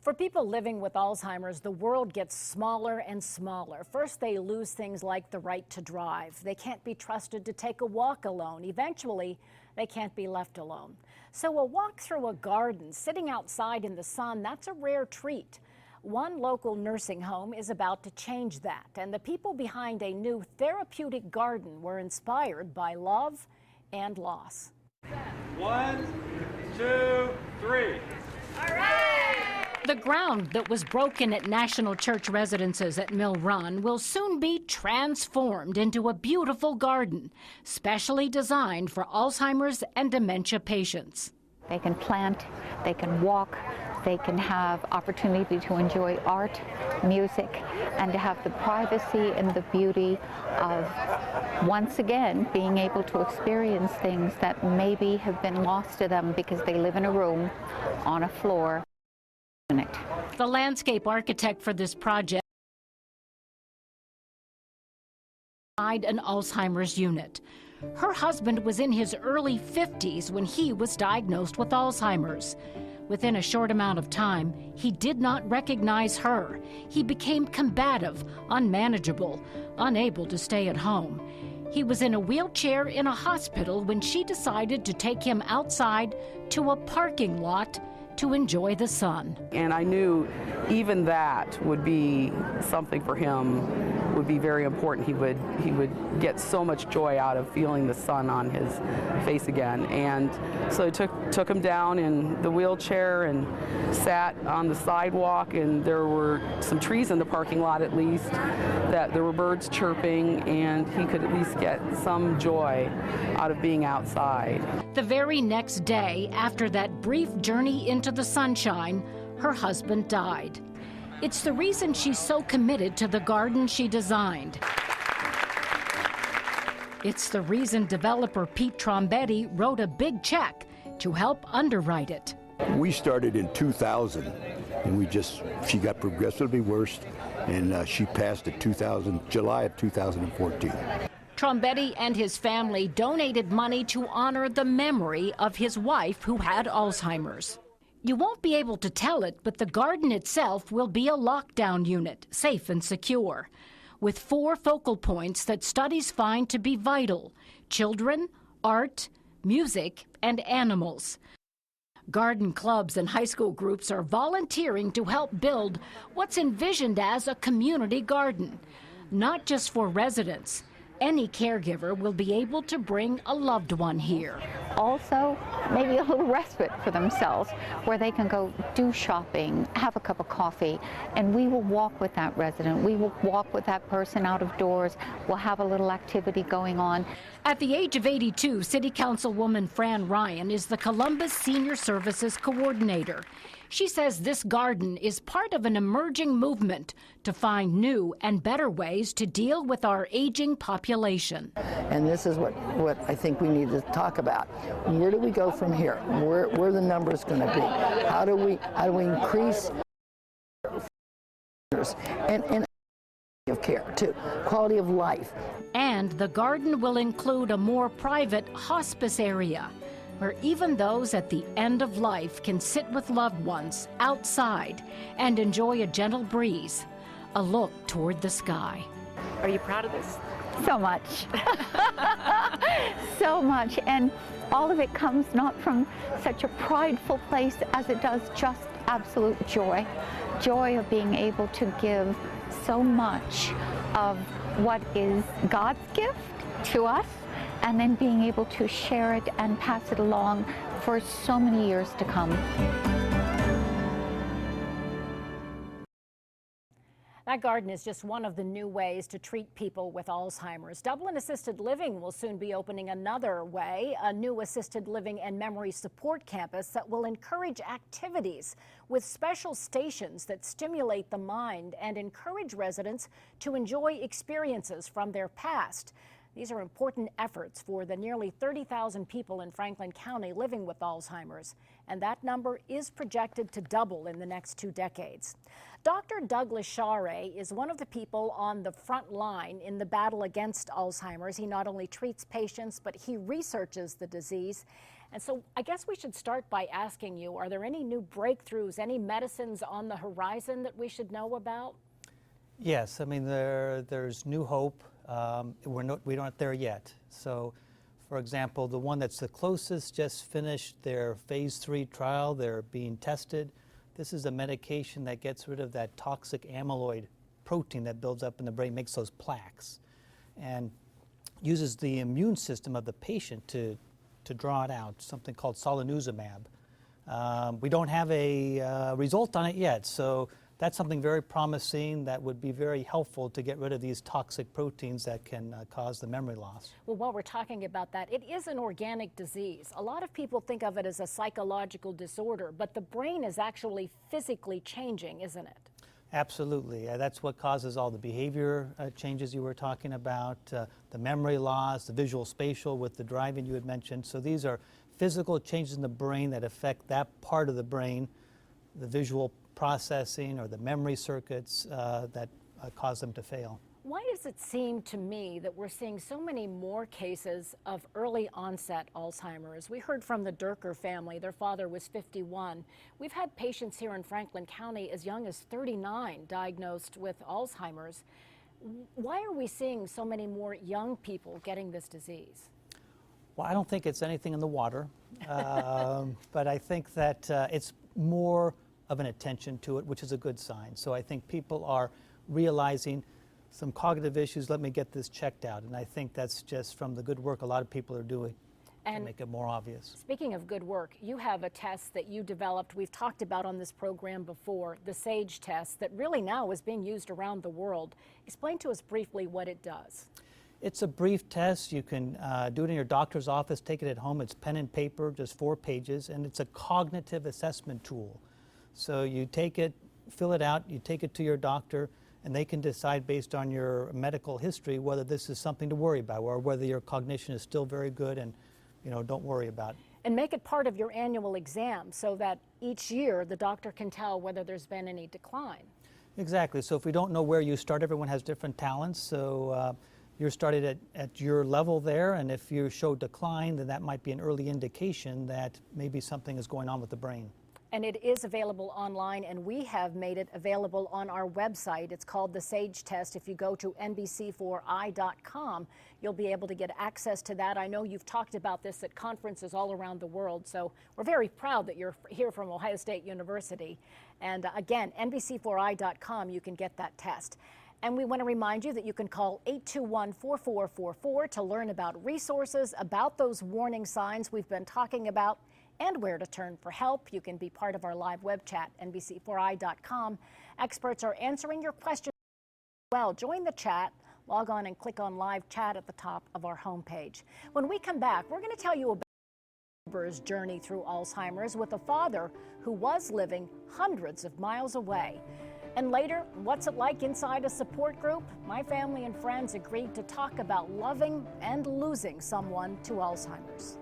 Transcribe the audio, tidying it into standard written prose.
For people living with Alzheimer's, the world gets smaller and smaller. First, they lose things like the right to drive. They can't be trusted to take a walk alone. Eventually, they can't be left alone. So a walk through a garden, sitting outside in the sun, that's a rare treat. One local nursing home is about to change that, and the people behind a new therapeutic garden were inspired by love and loss. 1, 2, 3. All right! The ground that was broken at National Church residences at Mill Run will soon be transformed into a beautiful garden, specially designed for Alzheimer's and dementia patients. They can plant, they can walk, they can have opportunity to enjoy art, music, and to have the privacy and the beauty of, once again, being able to experience things that maybe have been lost to them because they live in a room, on a floor. The landscape architect for this project an Alzheimer's unit. Her husband was in his early 50s when he was diagnosed with Alzheimer's. Within a short amount of time, he did not recognize her. He became combative, unmanageable, unable to stay at home. He was in a wheelchair in a hospital when she decided to take him outside to a parking lot to enjoy the sun. And I knew even that would be something for him, would be very important. He would get so much joy out of feeling the sun on his face again. And so I took him down in the wheelchair and sat on the sidewalk, and there were some trees in the parking lot at least, that there were birds chirping, and he could at least get some joy out of being outside. The very next day, after that brief journey into the sunshine, her husband died. It's the reason she's so committed to the garden she designed. It's the reason developer Pete Trombetti wrote a big check to help underwrite it. We started in 2000, and she got progressively worse, and she passed in July of 2014. Trombetti and his family donated money to honor the memory of his wife who had Alzheimer's. You won't be able to tell it, but the garden itself will be a lockdown unit, safe and secure, with 4 focal points that studies find to be vital: children, art, music, and animals. Garden clubs and high school groups are volunteering to help build what's envisioned as a community garden, not just for residents. Any caregiver will be able to bring a loved one here. Also, maybe a little respite for themselves, where they can go do shopping, have a cup of coffee, and we will walk with that resident. We will walk with that person out of doors. We'll have a little activity going on. At the age of 82, City Councilwoman Fran Ryan is the Columbus Senior Services Coordinator. She says this garden is part of an emerging movement to find new and better ways to deal with our aging population. And this is what I think we need to talk about. Where do we go from here? Where are the numbers going to be? How do we increase and of care too, quality of life. And the garden will include a more private hospice area, where even those at the end of life can sit with loved ones outside and enjoy a gentle breeze, a look toward the sky. Are you proud of this? So much. So much. And all of it comes not from such a prideful place as it does just absolute joy. Joy of being able to give so much of what is God's gift to us, and then being able to share it and pass it along for so many years to come. That garden is just one of the new ways to treat people with Alzheimer's. Dublin Assisted Living will soon be opening another way, a new assisted living and memory support campus that will encourage activities with special stations that stimulate the mind and encourage residents to enjoy experiences from their past. These are important efforts for the nearly 30,000 people in Franklin County living with Alzheimer's, and that number is projected to double in the next 2 decades. Dr. Douglas Share is one of the people on the front line in the battle against Alzheimer's. He not only treats patients, but he researches the disease. And so I guess we should start by asking you, are there any new breakthroughs, any medicines on the horizon that we should know about? Yes, I mean, there's new hope. We aren't there yet. So, for example, the one that's the closest just finished their phase 3 trial. They're being tested. This is a medication that gets rid of that toxic amyloid protein that builds up in the brain, makes those plaques, and uses the immune system of the patient to draw it out, something called solanezumab. We don't have a result on it yet, so that's something very promising that would be very helpful to get rid of these toxic proteins that can cause the memory loss. Well, while we're talking about that, it is an organic disease. A lot of people think of it as a psychological disorder, but the brain is actually physically changing, isn't it? Absolutely. That's what causes all the behavior changes you were talking about, the memory loss, the visual spatial with the driving you had mentioned. So these are physical changes in the brain that affect that part of the brain, the visual processing or the memory circuits that cause them to fail. Why does it seem to me that we're seeing so many more cases of early onset Alzheimer's? We heard from the Durker family. Their father was 51. We've had patients here in Franklin County as young as 39 diagnosed with Alzheimer's. Why are we seeing so many more young people getting this disease? Well, I don't think it's anything in the water, but I think that it's more of an attention to it, which is a good sign. So I think people are realizing some cognitive issues, let me get this checked out. And I think that's just from the good work a lot of people are doing to make it more obvious. Speaking of good work, you have a test that you developed, we've talked about on this program before, the SAGE test, that really now is being used around the world. Explain to us briefly what it does. It's a brief test. You can do it in your doctor's office, take it at home. It's pen and paper, just 4 pages, and it's a cognitive assessment tool. So you take it, fill it out, you take it to your doctor, and they can decide based on your medical history whether this is something to worry about or whether your cognition is still very good and, don't worry about it. And make it part of your annual exam so that each year the doctor can tell whether there's been any decline. Exactly. So if we don't know where you start, everyone has different talents. So you're started at your level there, and if you show decline, then that might be an early indication that maybe something is going on with the brain. And it is available online, and we have made it available on our website. It's called the SAGE test. If you go to NBC4i.com, you'll be able to get access to that. I know you've talked about this at conferences all around the world, so we're very proud that you're here from Ohio State University. And again, NBC4i.com, you can get that test. And we want to remind you that you can call 821-4444 to learn about resources, about those warning signs we've been talking about, and where to turn for help. You can be part of our live web chat, NBC4i.com. Experts are answering your questions as well. Join the chat, log on and click on live chat at the top of our homepage. When we come back, we're going to tell you about his journey through Alzheimer's with a father who was living hundreds of miles away. And later, what's it like inside a support group? My family and friends agreed to talk about loving and losing someone to Alzheimer's.